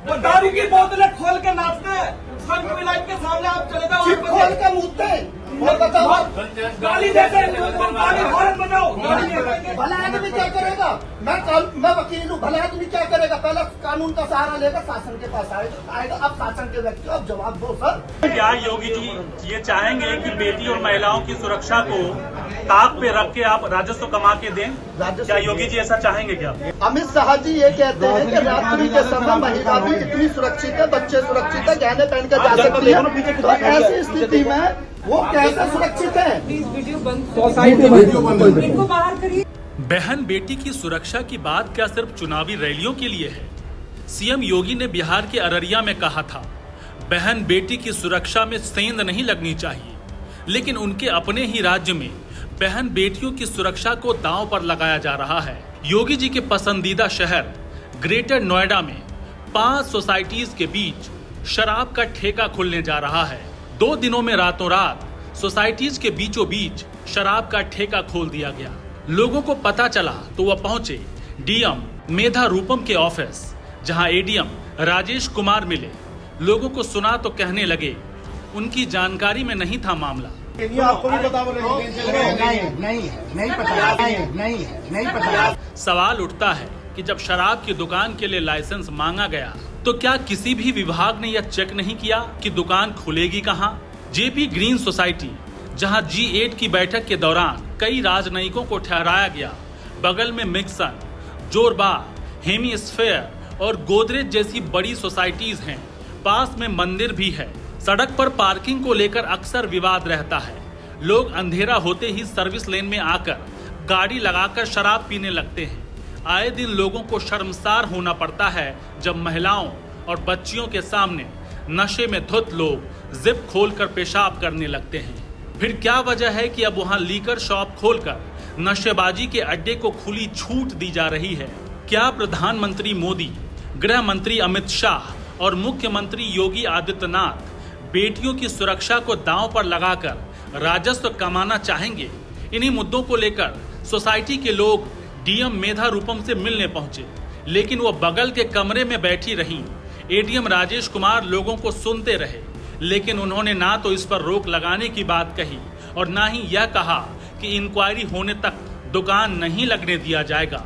वो दारू की बोतलें खोल के नाचते हैं, सब लाइट के सामने आप चले जाओ, खोल के मुद्दे और बताओ, गाली देते हैं, गाली भारत बचाओ, भला आदमी क्या करेगा? मैं वकील हूँ, भला आदमी क्या करेगा? पहले कानून का सहारा लेकर शासन के पास आएगा। अब शासन के व्यक्ति अब जवाब दो सर। क्या योगी जी ये चाहेंगे कि बेटी और महिलाओं की सुरक्षा को ताक पे रख के आप राजस्व कमा के दें? क्या योगी जी ऐसा चाहेंगे क्या? अमित शाह जी ये कहते हैं कि रात्रि के समय महिला भी इतनी सुरक्षित है, बच्चे सुरक्षित है, गहने पहन कर जा सकती है। तो ऐसी स्थिति में वो कैसे सुरक्षित है? इनको बाहर करिए। बहन बेटी की सुरक्षा की बात क्या सिर्फ चुनावी रैलियों के लिए है? सीएम योगी ने बिहार के अररिया में कहा था, बहन बेटी की सुरक्षा में सेंध नहीं लगनी चाहिए, लेकिन उनके अपने ही राज्य में बहन बेटियों की सुरक्षा को दांव पर लगाया जा रहा है। योगी जी के पसंदीदा शहर ग्रेटर नोएडा में 5 सोसाइटीज के बीच शराब का ठेका खुलने जा रहा है। 2 दिनों में रातों रात सोसाइटीज के बीचों बीच शराब का ठेका खोल दिया गया। लोगों को पता चला तो वह पहुंचे डीएम मेधा रूपम के ऑफिस, जहां एडीएम राजेश कुमार मिले। लोगों को सुना तो कहने लगे उनकी जानकारी में नहीं था मामला। आपको भी पता नहीं पता। सवाल उठता है कि जब शराब की दुकान के लिए लाइसेंस मांगा गया तो क्या किसी भी विभाग ने यह चेक नहीं किया कि दुकान खुलेगी कहां? जेपी ग्रीन सोसाइटी, जहां G8 की बैठक के दौरान कई राजनयिकों को ठहराया गया, बगल में मिक्सन, जोरबा, हेमीस्फेयर और गोदरेज जैसी बड़ी सोसाइटीज हैं। पास में मंदिर भी है। सड़क पर पार्किंग को लेकर अक्सर विवाद रहता है। लोग अंधेरा होते ही सर्विस लेन में आकर गाड़ी लगाकर शराब पीने लगते हैं। आए दिन लोगों को शर्मसार होना पड़ता है जब महिलाओं और बच्चियों के सामने नशे में धुत लोग जिप खोलकर पेशाब करने लगते हैं। फिर क्या वजह है कि अब वहां लीकर शॉप खोलकर नशेबाजी के अड्डे को खुली छूट दी जा रही है? क्या प्रधानमंत्री मोदी, गृह मंत्री अमित शाह और मुख्यमंत्री योगी आदित्यनाथ बेटियों की सुरक्षा को दांव पर लगाकर राजस्व कमाना चाहेंगे? इन्हीं मुद्दों को लेकर सोसाइटी के लोग डीएम मेधा रूपम से मिलने पहुंचे, लेकिन वो बगल के कमरे में बैठी रहीं। एडीएम राजेश कुमार लोगों को सुनते रहे, लेकिन उन्होंने ना तो इस पर रोक लगाने की बात कही और ना ही यह कहा कि इंक्वायरी होने तक दुकान नहीं लगने दिया जाएगा।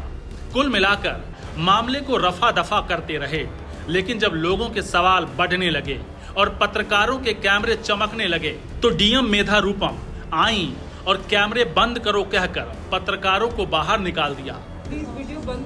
कुल मिलाकर मामले को रफा दफा करते रहे, लेकिन जब लोगों के सवाल बढ़ने लगे और पत्रकारों के कैमरे चमकने लगे तो डीएम मेधा रूपम आई और कैमरे बंद करो कहकर पत्रकारों को बाहर निकाल दिया। प्लीज वीडियो बंद,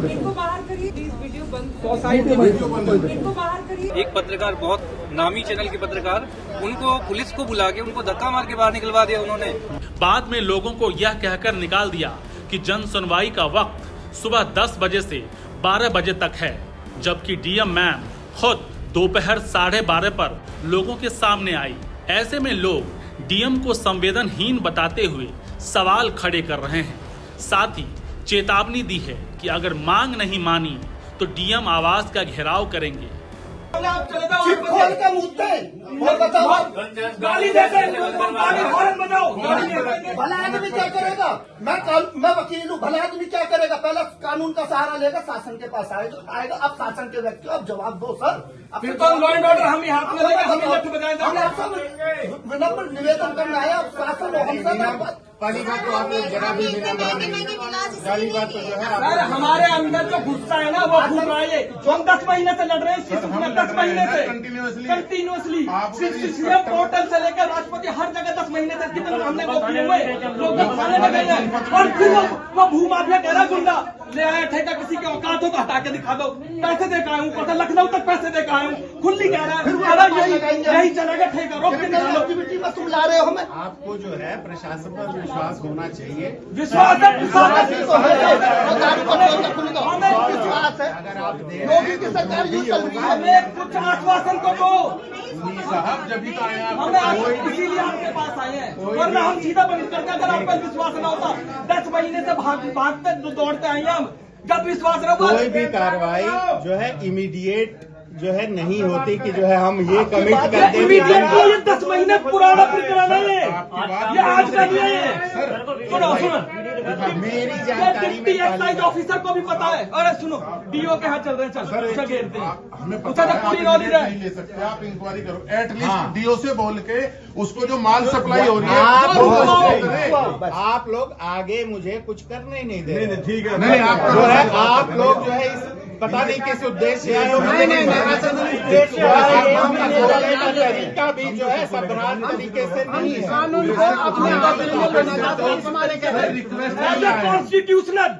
इनको बाहर करिए। प्लीज वीडियो बंद, इनको बाहर करिए। एक पत्रकार, बहुत नामी चैनल के पत्रकार, उनको पुलिस को बुला के उनको धक्का मार के बाहर निकलवा दिया उन्होंने। बाद में लोगों को यह कहकर निकाल दिया कि जन सुनवाई का वक्त सुबह 10 बजे से 12 बजे तक है, जबकि डीएम मैम खुद दोपहर 12:30 पर लोगों के सामने आई। ऐसे में लोग डीएम को संवेदनहीन बताते हुए सवाल खड़े कर रहे हैं। साथ ही चेतावनी दी है कि अगर मांग नहीं मानी तो डीएम आवास का घेराव करेंगे। आप चले जाओ, खोल के मुद्दे और बताओ, गाली देते हैं, गाली भारत बचाओ, भला आदमी क्या करेगा? मैं वकील हूँ, भला आदमी क्या करेगा? पहले कानून का सहारा लेकर शासन के पास आएगा। अब शासन के व्यक्ति अब जवाब दो सर। फिर तो लॉ एंड ऑर्डर हम ही हाथ में लेकर हम ही लठ बजाएंगे। हमने आपसे विनम्र निवेदन करने आया, अब शासन हमसे पहली बात तो आपने जरा भी पहली बात तो जो है सर, हमारे अंदर जो गुस्सा है ना वो घूम रहा है। जो हम 10 महीने से लड़ रहे हैं, 10 महीने से कंटिन्यूअसली सीएम पोर्टल से लेकर राष्ट्रपति हर जगह 10 महीने से कितने हमने वो किए हुए लोग खाने में गए हैं। और फिर वो भूमाफिया कह रहा गुंडा ले आया ठेका, किसी के औकात हो तो हटा के दिखा दो। पैसे दे के आया हूँ, पता लखनऊ तक पैसे दे के आया हूँ, खुली कह रहा है यही चलेगा ठेका, रोक के एक्टिविटी में तुम ला रहे हो हमें। आपको जो है प्रशासन पर विश्वास होना चाहिए। विश्वास है, विश्वास है। अगर आप योगी की सरकार यूँ चल रही है। हमें कुछ आश्वासन तो दो। साहब जब भी तो आए हमें इसीलिए आपके पास आए हैं, वरना हम सीधा बंद करके अगर आप पर विश्वास न होता 10 महीने से भागते दौड़ते आए हम। जब विश्वास रहोगा कोई भी कार्रवाई जो है इमीडिएट जो है नहीं होती कि जो है हम ये कमिट कर दें कि ये 10 महीने पुराना प्रकरण है ये आज का नहीं है। सुनो मेरी ये जानकारी डिप्टी में एक्साइज ऑफिसर को भी पता है। अरे सुनो डीओ के हाथ चल रहे हैं, चल उसे घेरते हैं, हमें उसे पता तो है, पूरी आप नॉलेज है। नहीं ले सकते, आप इंक्वायरी करो एटलीस्ट डीओ से बोल के उसको जो माल सप्लाई हो रही है आप लोग आगे मुझे कुछ करने ही नहीं दे रहे। ठीक है नहीं आप जो है आप लोग जो है इस पता नहीं किस उद्देश्य से आए हो। तरीका भी जो है संभ्रांत तरीके से नहीं है। कॉन्स्टिट्यूशनल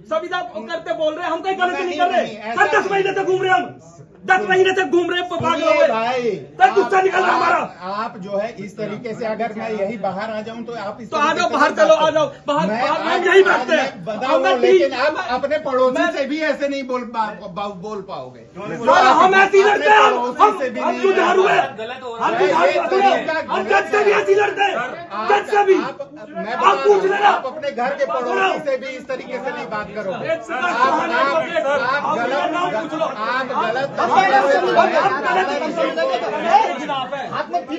संविधान करते बोल रहे हैं, हम कहीं गलती नहीं कर रहे। सर 10 महीने तक घूम रहे हम, 10 महीने तक घूम रहे भाग रहे भाई सर, गुस्सा निकल रहा हमारा। आप जो है इस तरीके से अगर मैं यही बाहर आ जाऊं तो आप इस तो आ जाओ बाहर, चलो आ जाओ बाहर, हम यही बैठते हैं। लेकिन आप अपने पड़ोसी से भी ऐसे नहीं बोल पाओगे। हम ऐसे ही लड़ते हैं, हम जुझारू हैं, हम जज से भी ऐसे ही लड़ते हैं, जज से भी। आप पूछ लेना, आप अपने घर के पड़ोसी से भी इस तरीके से नहीं बात करोगे। आप गलत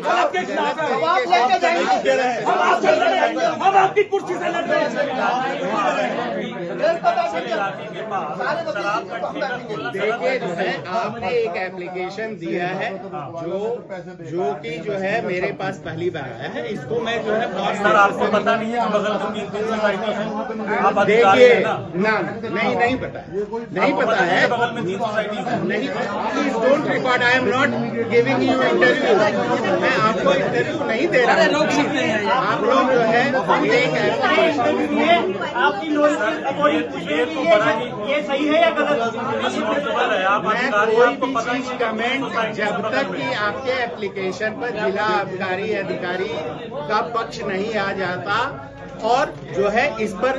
आपके खिलाफ है, हम आपकी कुर्सी से लड़ रहे हैं। देखिए जो है आपने एक एप्लीकेशन दिया है जो कि जो है मेरे पास पहली बार आया है। इसको मैं जो है सर आपको पता नहीं है बगल में 3 सोसाइटी है, आप अधिकारी देखिए हैं ना? नहीं पता नहीं पता है। बगल में 3 सोसाइटी है। नहीं, please don't record. I am not giving you interview. मैं आपको इंटरव्यू नहीं दे रहा हूँ। आप लोग जो है एक आपकी ये सही है या गलत? मैं कोई भी चीज कमेंट जब तक कि आपके एप्लीकेशन पर जिला आबकारी अधिकारी का पक्ष नहीं आ जाता और जो है इस पर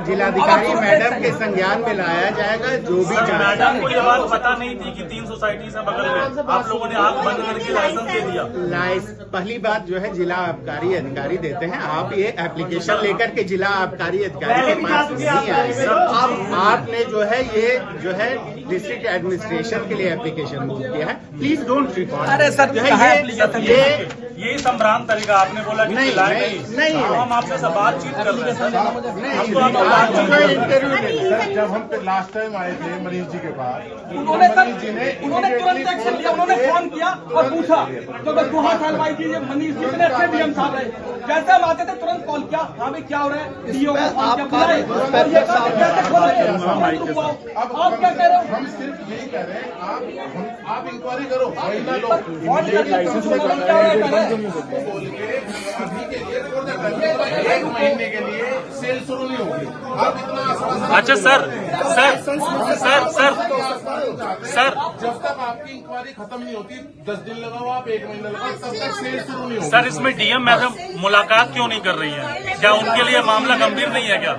जिलाधिकारी मैडम के संज्ञान में लाया जाएगा जो भी मैडम को ये बात पता नहीं थी कि 3 सोसाइटी से बगल में आप लोगों ने आंख बंद करके लाइसेंस दे दिया। पहली बात जो है जिला आबकारी अधिकारी देते हैं। आप ये एप्लीकेशन लेकर के जिला आबकारी अधिकारी के पास नहीं आए। आपने जो है ये जो है डिस्ट्रिक्ट एडमिनिस्ट्रेशन के लिए एप्लीकेशन मूव किया है। Please don't record. अरे सर जो है ये संभ्रांत तरीका आपने बोला कि नहीं, हम आपसे सब बातचीत कर रहे हैं। जब हम लास्ट टाइम आए थे मनीष जी के पास, उन्होंने मनीष जी ने तुरंत एक्शन लिया। उन्होंने फोन किया और पूछा तो मैं गुहा साल भाई जी ये मनीष जी इतने अच्छे डीएम साहब है, जैसे हम आते थे तुरंत कॉल किया, हाँ भाई क्या हो रहा है, डीओ को फोन किया, बुलाए। आप क्या कह रहे हो? हम सिर्फ यही कह रहे हैं आप इंक्वायरी करो। बोल के अभी के लिए छोड़ देते, 1 महीने के लिए सेल शुरू नहीं होगी। आप इतना आश्वासन। अच्छा सर जब तक आपकी इंक्वायरी खत्म नहीं होती 10 दिन लगाओ, आप 1 महीना लगाओ, तब तक सेल शुरू नहीं होगी। सर इसमें डीएम मैडम मुलाकात क्यों नहीं कर रही है? क्या उनके लिए मामला गंभीर नहीं है क्या?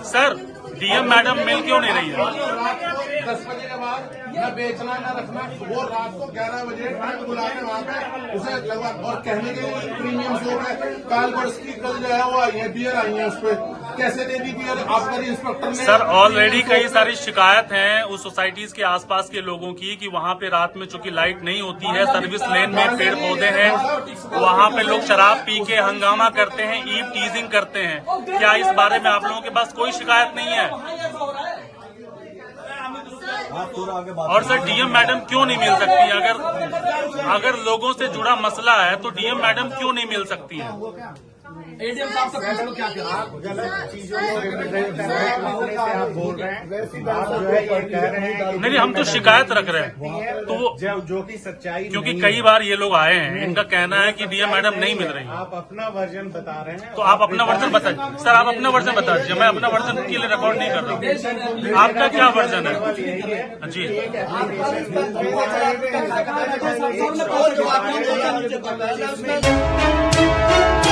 सर डीएम मैडम मिल क्यों नहीं रही है? रात को 10 बजे के बाद न बेचना न रखना, वो रात को 11 बजे ट्रक बुला के वहाँ पे उसे लगवा और कहने के लिए प्रीमियम शो है। कालवर्स की कल जो है वो आई है, बियर आई है, उस पर कैसे दे दी बियर आबकारी इंस्पेक्टर ने? सर ऑलरेडी कई सारी शिकायत हैं उस सोसाइटीज के आसपास के लोगों की कि वहाँ पे रात में चूंकि लाइट नहीं होती है, सर्विस लेन में पेड़ पौधे हैं, वहाँ पे लोग शराब पी के हंगामा करते हैं, ईव टीजिंग करते हैं। क्या इस बारे में आप लोगों के पास कोई शिकायत नहीं है? और सर डीएम मैडम क्यों नहीं मिल सकती? अगर लोगों से जुड़ा मसला है तो डीएम मैडम क्यों नहीं मिल सकती है? एडीएम साहब से पूछ लो क्या क्या आप गलत चीजों को रिप्रेजेंट कर रहे हैं, मसले से आप बोल रहे हैं। आप जो है ये कह रहे हैं कि नहीं हम तो शिकायत रख रहे हैं तो वो जो कि सच्चाई क्योंकि नहीं कई है। बार ये लोग आए हैं, इनका कहना है कि डीएम मैडम नहीं मिल रही है। आप अपना वर्जन बता रहे हैं तो आप अपना वर्जन बताइए। सर आप अपना वर्जन बता दीजिए, मैं अपना वर्जन के लिए रिकॉर्ड नहीं कर रहा हूँ। आपका क्या वर्जन है? जी एक